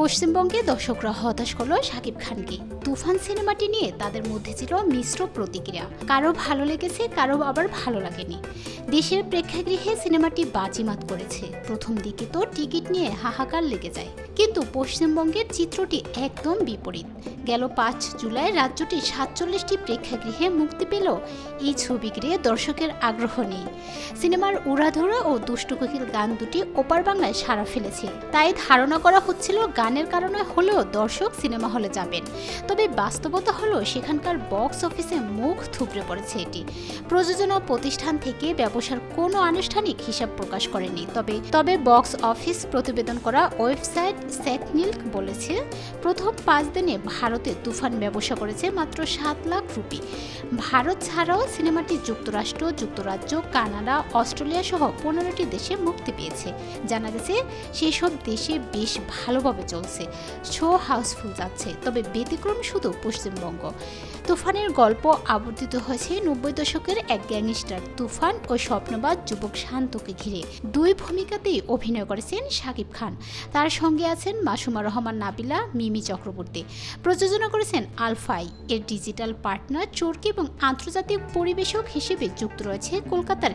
পশ্চিমবঙ্গে দর্শকরা হতাশ করল শাকিব খানকে। তুফান সিনেমাটি নিয়ে তাদের মধ্যে ছিল মিশ্র প্রতিক্রিয়া। কারো ভালো লেগেছে, কারো আবার ভালো লাগেনি। দেশের প্রেক্ষাগৃহে সিনেমাটি বাজিমাত করেছে। প্রথম দিকে তো টিকিট নিয়ে হাহাকার লেগে যায়, কিন্তু পশ্চিমবঙ্গের চিত্রটি একদম বিপরীত। গেল ৫ জুলাই রাজ্যটি ৪৭টি প্রেক্ষাগৃহে মুক্তি পেল এই ছবি ঘিরে দর্শকের আগ্রহ নেই। সিনেমার উড়াধুরা ও দুষ্টু কোকিল গান দুটি ওপার বাংলায় সাড়া ফেলেছে। তাই ধারণা করা হচ্ছিল গানের কারণে হলেও দর্শক সিনেমা হলে যাবেন। তবে বাস্তবতা হলো সেখানকার বক্স অফিসে মুখ থুবড়ে পড়েছে এটি। প্রযোজনা প্রতিষ্ঠান থেকে ব্যবসার কোনো আনুষ্ঠানিক হিসাব প্রকাশ করেনি। তবে বক্স অফিস প্রতিবেদন করা ওয়েবসাইট স্যাকনিল্ক বলেছে, প্রথম ৫ দিনে ভারতে তুফান ব্যবসা করেছে মাত্র ৭ লাখ রুপি। ভারত ছাড়াও সিনেমাটি যুক্তরাষ্ট্র, যুক্তরাজ্য, কানাডা, অস্ট্রেলিয়া সহ ১৫টি দেশে মুক্তি পেয়েছে। জানা গেছে সেই সব দেশে বেশ ভালোভাবে চলছে, শো হাউসফুল যাচ্ছে। তবে ব্যতিক্রম শুধু পশ্চিমবঙ্গ। তুফানের গল্প আবর্তিত হয়েছে ৯০ দশকের এক গ্যাংস্টার তুফান ও স্বপ্নবাজ যুবক শান্তকে ঘিরে। দুই ভূমিকাতেই অভিনয় করেছেন শাকিব খান। তার সঙ্গে আছেন মাসুমা রহমান নাবিলা, মিমি চক্রবর্তী। প্রযোজনা করেছেন আলফাই। এর ডিজিটাল পার্টনার চরকি এবং আন্তর্জাতিক পরিবেশক হিসেবে যুক্ত রয়েছে কলকাতার